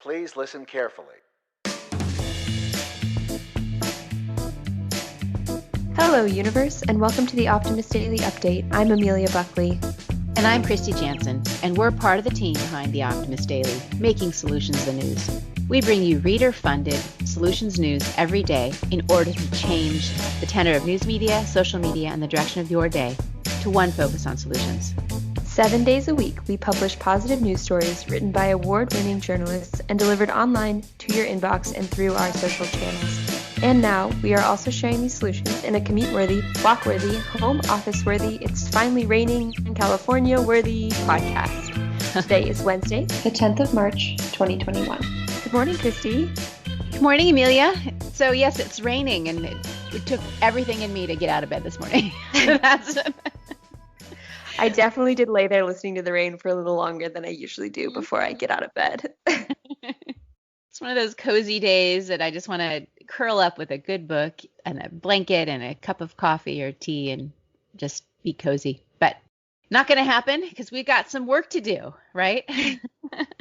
Please listen carefully. Hello, universe, and welcome to the Optimist Daily Update. I'm Amelia Buckley. And I'm Kristy Jansen, and we're part of the team behind the Optimist Daily, making solutions the news. We bring you reader-funded solutions news every day in order to change the tenor of news media, social media, and the direction of your day to one focus on solutions. 7 days a week, we publish positive news stories written by award-winning journalists and delivered online to your inbox and through our social channels. And now, we are also sharing these solutions in a commute-worthy, walk-worthy, home office-worthy, it's finally raining in California-worthy podcast. Today is Wednesday, the 10th of March, 2021. Good morning, Kristy. Good morning, Amelia. So yes, it's raining, and it took everything in me to get out of bed this morning. I definitely did lay there listening to the rain for a little longer than I usually do before I get out of bed. It's one of those cozy days that I just want to curl up with a good book and a blanket and a cup of coffee or tea and just be cozy. But not going to happen because we've got some work to do, right?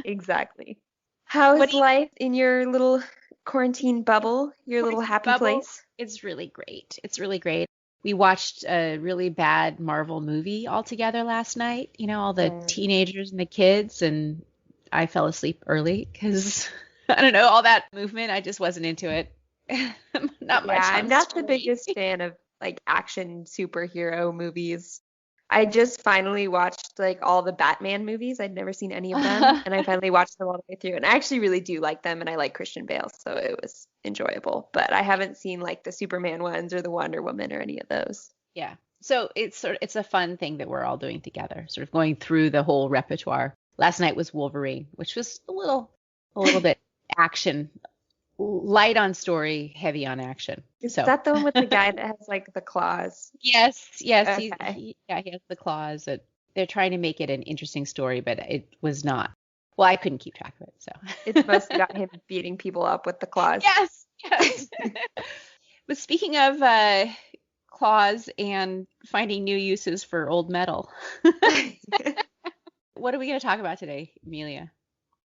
Exactly. How is life in your little quarantine bubble, your little happy place? It's really great. It's really great. We watched a really bad Marvel movie all together last night, you know, all the teenagers and the kids, and I fell asleep early because, I don't know, all that movement, I just wasn't into it. Not much. Yeah, I'm not the biggest fan of like action superhero movies. I just finally watched like all the Batman movies. I'd never seen any of them, and I finally watched them all the way through. And I actually really do like them, and I like Christian Bale, so it was enjoyable. But I haven't seen like the Superman ones or the Wonder Woman or any of those. Yeah. So it's a fun thing that we're all doing together, sort of going through the whole repertoire. Last night was Wolverine, which was a little bit action, light on story, heavy on action. Is that the one with the guy that has like the claws? Yes. Okay. He has the claws. They're trying to make it an interesting story, but it was not. Well, I couldn't keep track of it, so. It's mostly got him beating people up with the claws. Yes. But speaking of claws and finding new uses for old metal, what are we going to talk about today, Amelia?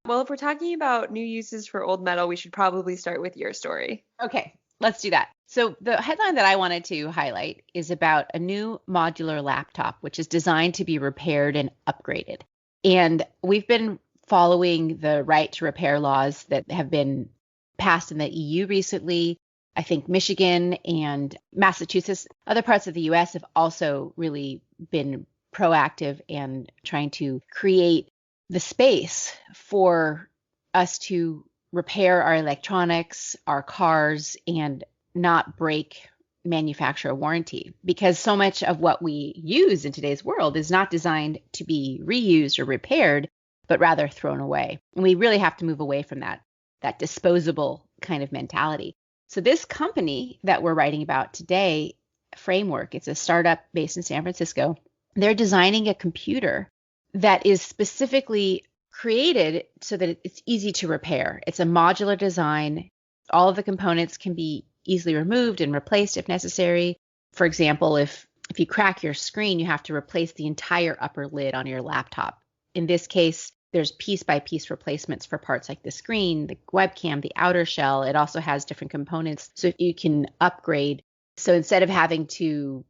Well, if we're talking about new uses for old metal, we should probably start with your story. Okay, let's do that. So the headline that I wanted to highlight is about a new modular laptop, which is designed to be repaired and upgraded. And we've been following the right to repair laws that have been passed in the EU recently. I think Michigan and Massachusetts, other parts of the US have also really been proactive and trying to create the space for us to repair our electronics, our cars, and not break manufacturer warranty, because so much of what we use in today's world is not designed to be reused or repaired, but rather thrown away. And we really have to move away from that disposable kind of mentality. So this company that we're writing about today, Framework, it's a startup based in San Francisco. They're designing a computer that is specifically created so that it's easy to repair. It's a modular design. All of the components can be easily removed and replaced if necessary. For example, if you crack your screen, you have to replace the entire upper lid on your laptop. In this case, there's piece-by-piece replacements for parts like the screen, the webcam, the outer shell. It also has different components so you can upgrade. So instead of having to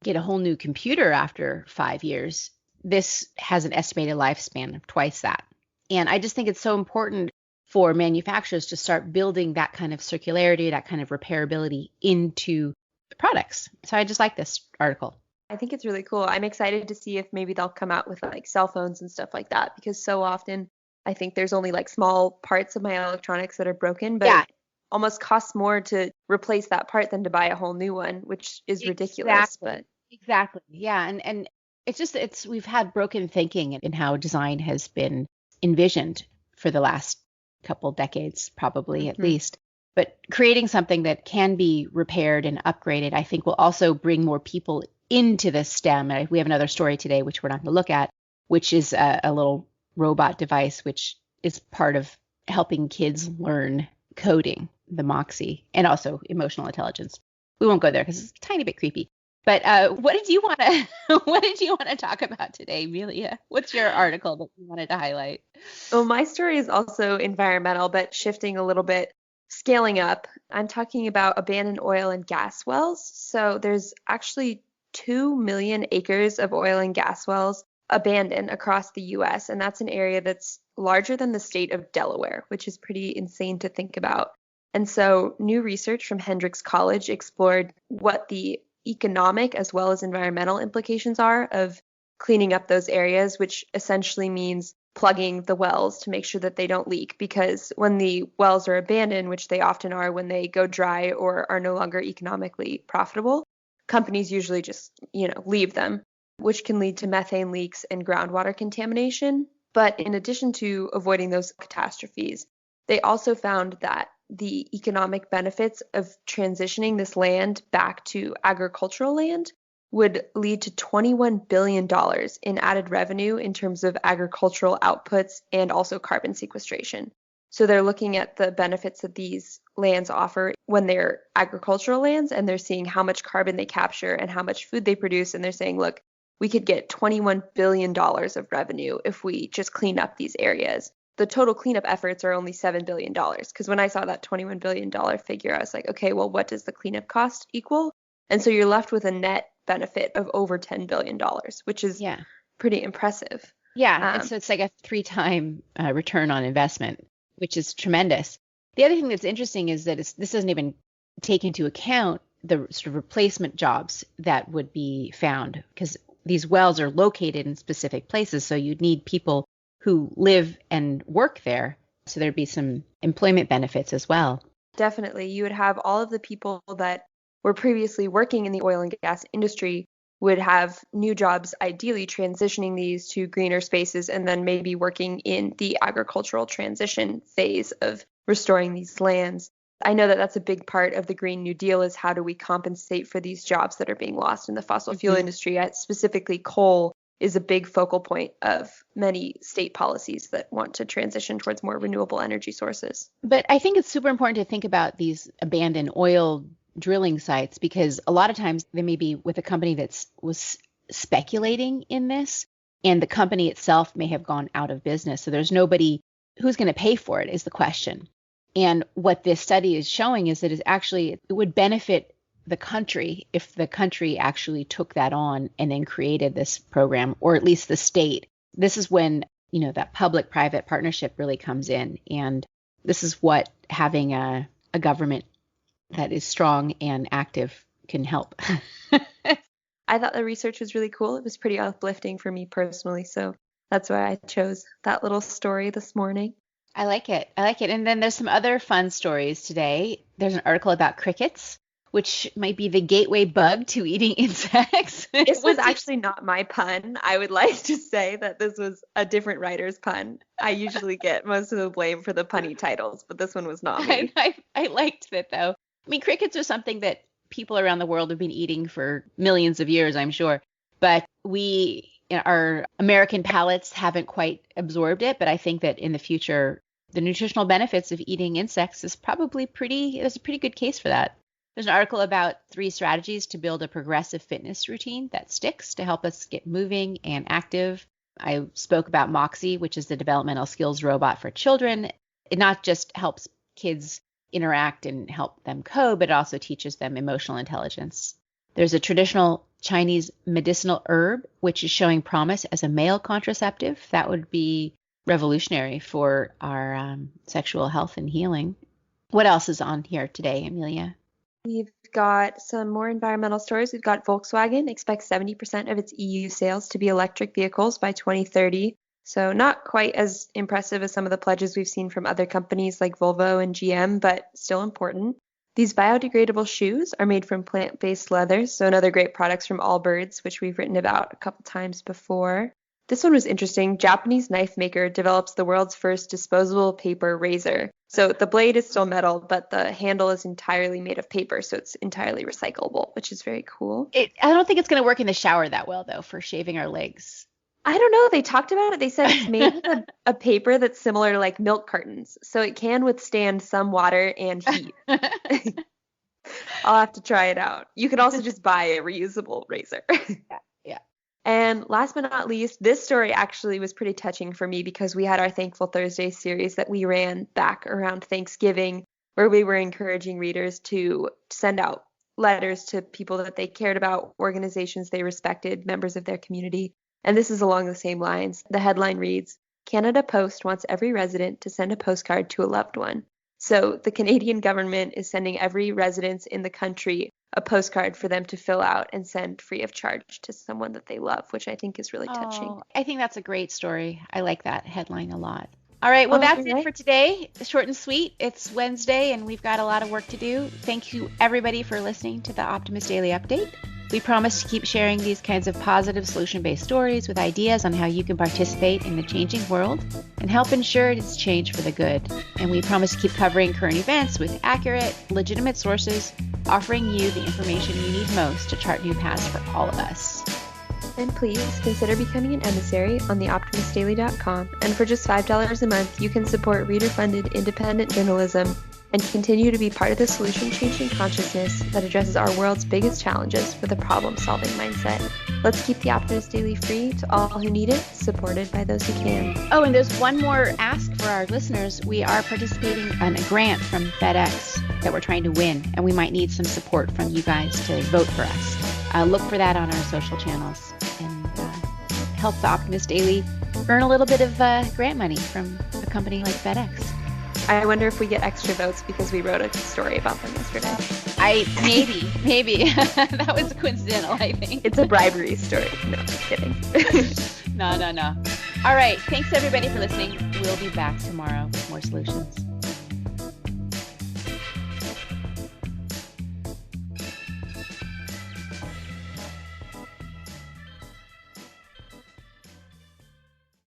get a whole new computer after 5 years, this has an estimated lifespan of twice that. And I just think it's so important for manufacturers to start building that kind of circularity, that kind of repairability into the products. So I just like this article. I think it's really cool. I'm excited to see if maybe they'll come out with like cell phones and stuff like that, because so often I think there's only like small parts of my electronics that are broken, but it almost costs more to replace that part than to buy a whole new one, which is ridiculous. Exactly. Yeah. And we've had broken thinking in how design has been envisioned for the last couple decades, probably at least. But creating something that can be repaired and upgraded, I think will also bring more people into the STEM. We have another story today, which we're not going to look at, which is a little robot device, which is part of helping kids learn coding, the Moxie, and also emotional intelligence. We won't go there because it's a tiny bit creepy. But what did you want to what did you want to talk about today, Amelia? What's your article that you wanted to highlight? Well, my story is also environmental, but shifting a little bit, scaling up. I'm talking about abandoned oil and gas wells. So there's actually 2 million acres of oil and gas wells abandoned across the US, and that's an area that's larger than the state of Delaware, which is pretty insane to think about. And so new research from Hendrix College explored what the economic as well as environmental implications are of cleaning up those areas, which essentially means plugging the wells to make sure that they don't leak. Because when the wells are abandoned, which they often are when they go dry or are no longer economically profitable, companies usually just, leave them, which can lead to methane leaks and groundwater contamination. But in addition to avoiding those catastrophes, they also found that the economic benefits of transitioning this land back to agricultural land would lead to $21 billion in added revenue in terms of agricultural outputs and also carbon sequestration. So they're looking at the benefits that these lands offer when they're agricultural lands, and they're seeing how much carbon they capture and how much food they produce. And they're saying, look, we could get $21 billion of revenue if we just clean up these areas. The total cleanup efforts are only $7 billion. Because when I saw that $21 billion figure, I was like, okay, well, what does the cleanup cost equal? And so you're left with a net benefit of over $10 billion, which is pretty impressive. Yeah, and so it's like a 3-time return on investment, which is tremendous. The other thing that's interesting is that this doesn't even take into account the sort of replacement jobs that would be found, because these wells are located in specific places. So you'd need people who live and work there. So there'd be some employment benefits as well. Definitely. You would have all of the people that were previously working in the oil and gas industry would have new jobs, ideally transitioning these to greener spaces, and then maybe working in the agricultural transition phase of restoring these lands. I know that that's a big part of the Green New Deal, is how do we compensate for these jobs that are being lost in the fossil fuel industry. Specifically, coal is a big focal point of many state policies that want to transition towards more renewable energy sources. But I think it's super important to think about these abandoned oil drilling sites, because a lot of times they may be with a company that was speculating in this, and the company itself may have gone out of business. So there's nobody who's going to pay for it is the question. And what this study is showing is that it would benefit the country if the country actually took that on and then created this program, or at least the state. This is when, that public-private partnership really comes in. And this is what having a government that is strong and active can help. I thought the research was really cool. It was pretty uplifting for me personally. So that's why I chose that little story this morning. I like it. And then there's some other fun stories today. There's an article about crickets, which might be the gateway bug to eating insects. This was actually not my pun. I would like to say that this was a different writer's pun. I usually get most of the blame for the punny titles, but this one was not me. I liked it, though. I mean, crickets are something that people around the world have been eating for millions of years, I'm sure. But our American palates haven't quite absorbed it. But I think that in the future, the nutritional benefits of eating insects there's a pretty good case for that. There's an article about 3 strategies to build a progressive fitness routine that sticks to help us get moving and active. I spoke about Moxie, which is the developmental skills robot for children. It not just helps kids interact and help them code, but it also teaches them emotional intelligence. There's a traditional Chinese medicinal herb, which is showing promise as a male contraceptive. That would be revolutionary for our sexual health and healing. What else is on here today, Amelia? We've got some more environmental stories. We've got Volkswagen expects 70% of its EU sales to be electric vehicles by 2030. So not quite as impressive as some of the pledges we've seen from other companies like Volvo and GM, but still important. These biodegradable shoes are made from plant-based leathers, so another great products from Allbirds, which we've written about a couple times before. This one was interesting. Japanese knife maker develops the world's first disposable paper razor. So the blade is still metal, but the handle is entirely made of paper, so it's entirely recyclable, which is very cool. I don't think it's going to work in the shower that well, though, for shaving our legs. I don't know. They talked about it. They said it's made with a paper that's similar to like milk cartons, so it can withstand some water and heat. I'll have to try it out. You can also just buy a reusable razor. Yeah. And last but not least, this story actually was pretty touching for me because we had our Thankful Thursday series that we ran back around Thanksgiving, where we were encouraging readers to send out letters to people that they cared about, organizations they respected, members of their community. And this is along the same lines. The headline reads, Canada Post wants every resident to send a postcard to a loved one. So the Canadian government is sending every resident in the country a postcard for them to fill out and send free of charge to someone that they love, which I think is really touching. Oh, I think that's a great story. I like that headline a lot. All right, well, that's it for today. Short and sweet. It's Wednesday, and we've got a lot of work to do. Thank you, everybody, for listening to the Optimist Daily Update. We promise to keep sharing these kinds of positive solution-based stories with ideas on how you can participate in the changing world and help ensure it's changed for the good. And we promise to keep covering current events with accurate, legitimate sources, offering you the information you need most to chart new paths for all of us. And please consider becoming an emissary on theoptimistdaily.com. And for just $5 a month, you can support reader-funded independent journalism and continue to be part of the solution-changing consciousness that addresses our world's biggest challenges with a problem-solving mindset. Let's keep the Optimist Daily free to all who need it, supported by those who can. Oh, and there's one more ask for our listeners. We are participating on a grant from FedEx that we're trying to win, and we might need some support from you guys to vote for us. Look for that on our social channels and help the Optimist Daily earn a little bit of grant money from a company like FedEx. I wonder if we get extra votes because we wrote a story about them yesterday. Maybe. That was coincidental, I think. It's a bribery story. No, just kidding. No. All right. Thanks, everybody, for listening. We'll be back tomorrow with more solutions.